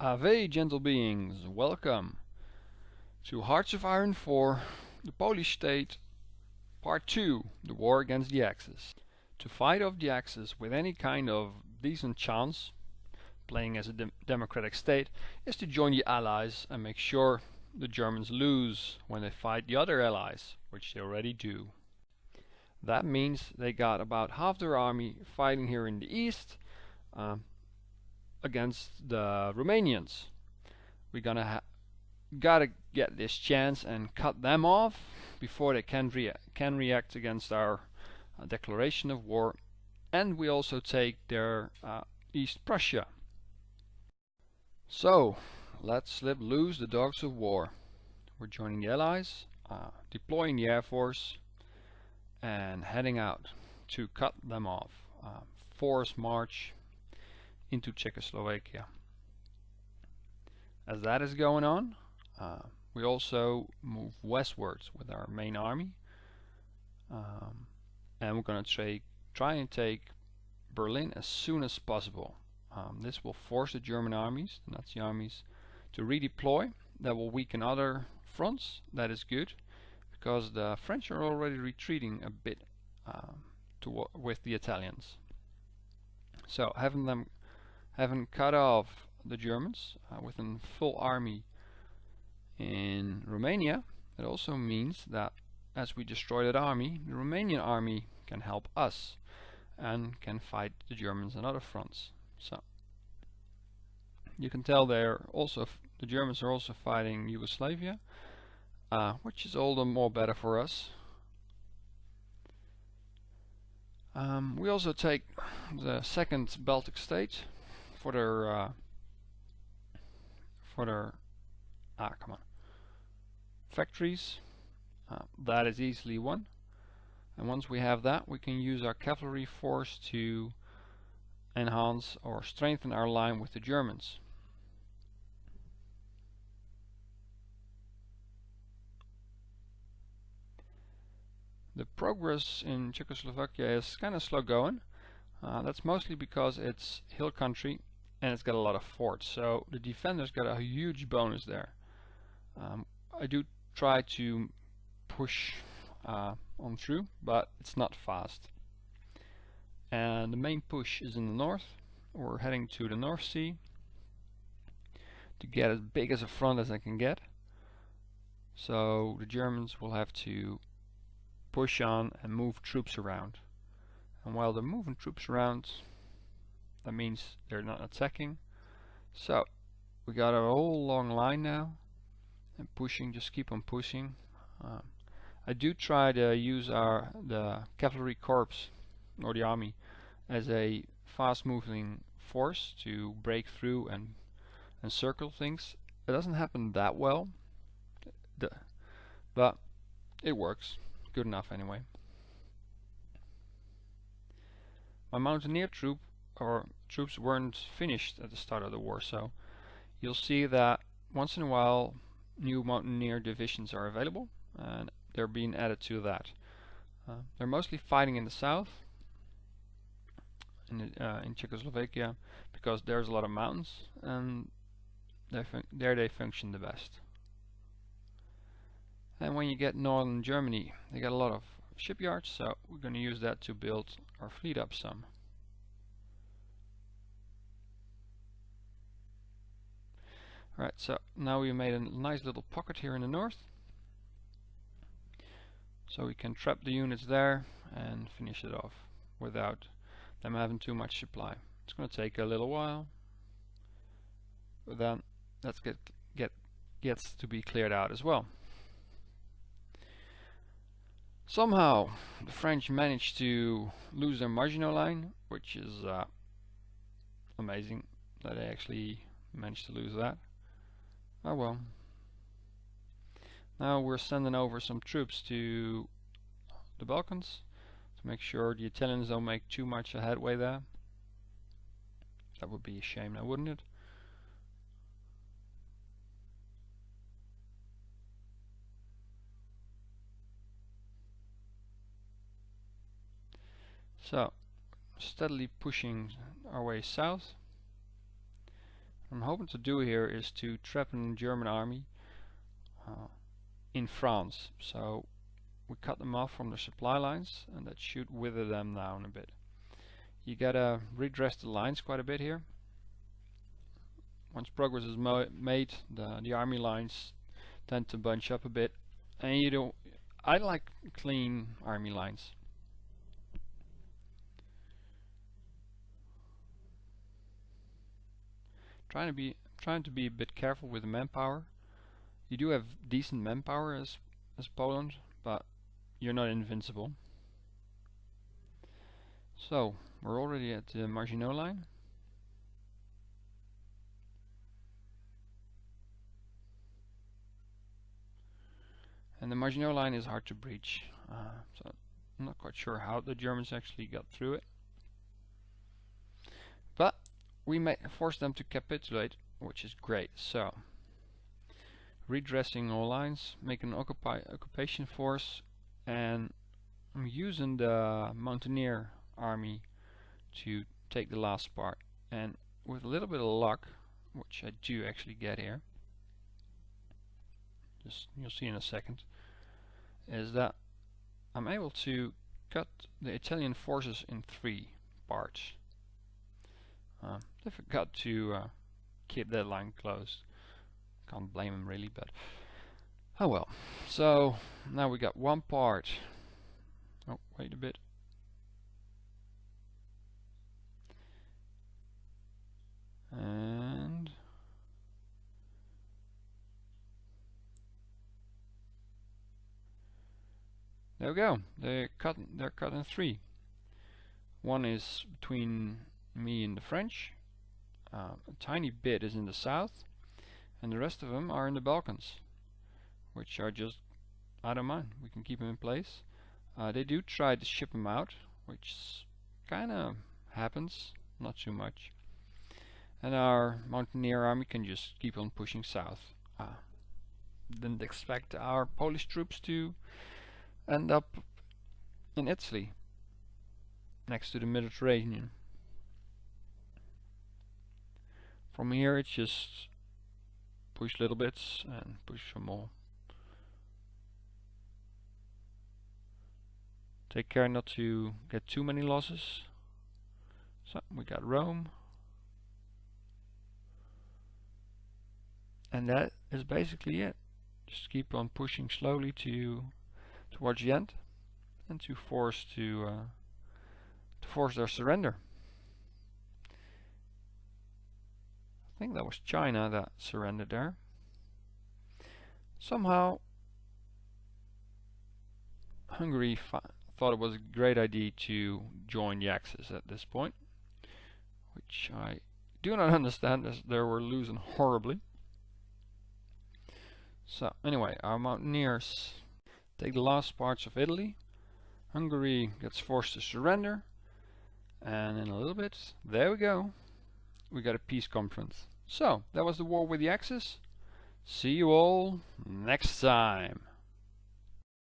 Ave, gentle beings, welcome to Hearts of Iron 4, the Polish State, Part 2, the War against the Axis. To fight off the Axis with any kind of decent chance, playing as a democratic state, is to join the Allies and make sure the Germans lose when they fight the other Allies, which they already do. That means they got about half their army fighting here in the east, against the Romanians. We're gotta get this chance and cut them off before they can react against our declaration of war, and we also take their East Prussia. So let's let loose the dogs of war. We're joining the Allies, deploying the Air Force, and heading out to cut them off. Force march into Czechoslovakia. As that is going on, we also move westwards with our main army, and we're going to try and take Berlin as soon as possible. This will force the German armies, the Nazi armies, to redeploy. That will weaken other fronts. That is good, because the French are already retreating a bit with the Italians. So having cut off the Germans with a full army in Romania, it also means that as we destroy that army, the Romanian army can help us and can fight the Germans on other fronts. So you can tell the Germans are also fighting Yugoslavia, which is all the more better for us. We also take the second Baltic state for their factories. That is easily won, and once we have that, we can use our cavalry force to enhance or strengthen our line with the Germans. The progress in Czechoslovakia is kind of slow going. That's mostly because it's hill country and it's got a lot of forts, so the defenders got a huge bonus there. I do try to push on through, but it's not fast. And the main push is in the north. We're heading to the North Sea to get as big as a front as I can get. So the Germans will have to push on and move troops around. And while they're moving troops around, that means they're not attacking. So we got a whole long line now, and pushing, just keep on pushing. I do try to use the cavalry corps or the army as a fast moving force to break through and circle things. It doesn't happen that well, but it works good enough anyway. My mountaineer troops weren't finished at the start of the war, so you'll see that once in a while new mountaineer divisions are available, and they're being added to that. They're mostly fighting in the south, in Czechoslovakia, because there's a lot of mountains, and there they function the best. And when you get northern Germany, they got a lot of shipyards, so we're going to use that to build our fleet up some. Alright, so now we made a nice little pocket here in the north, so we can trap the units there and finish it off without them having too much supply. It's going to take a little while, but then that's gets to be cleared out as well. Somehow the French managed to lose their Maginot Line, which is amazing that they actually managed to lose that. Oh well. Now we're sending over some troops to the Balkans to make sure the Italians don't make too much a headway there. That would be a shame now, wouldn't it? So, steadily pushing our way south. What I'm hoping to do here is to trap a German army in France. So we cut them off from their supply lines, and that should wither them down a bit. You gotta redress the lines quite a bit here. Once progress is made, the army lines tend to bunch up a bit, and you don't. I like clean army lines. Trying to be a bit careful with the manpower. You do have decent manpower as Poland, but you're not invincible. So we're already at the Maginot Line. And the Maginot Line is hard to breach, so I'm not quite sure how the Germans actually got through it. But we may force them to capitulate, which is great. So redressing all lines, make an occupation force, and I'm using the Mountaineer army to take the last part. And with a little bit of luck, which I do actually get here, you'll see in a second, is that I'm able to cut the Italian forces in 3 parts. They forgot to keep that line closed. Can't blame them really, but oh well. So now we got 1 part. Oh, wait a bit. And there we go. They're cut in 3. One is between me and the French. A tiny bit is in the south, and the rest of them are in the Balkans, which are just, I don't mind. We can keep them in place. They do try to ship them out, which kind of happens, not too much. And our Mountaineer army can just keep on pushing south. Didn't expect our Polish troops to end up in Italy, next to the Mediterranean. From here it's just push little bits and push some more. Take care not to get too many losses. So we got Rome. And that is basically it. Just keep on pushing slowly towards the end, and to force their surrender. I think that was China that surrendered there. Somehow Hungary thought it was a great idea to join the Axis at this point, which I do not understand, as they were losing horribly. So anyway, our Mountaineers take the last parts of Italy. Hungary gets forced to surrender, and in a little bit, there we go, we got a peace conference. So that was the war with the Axis. See you all next time.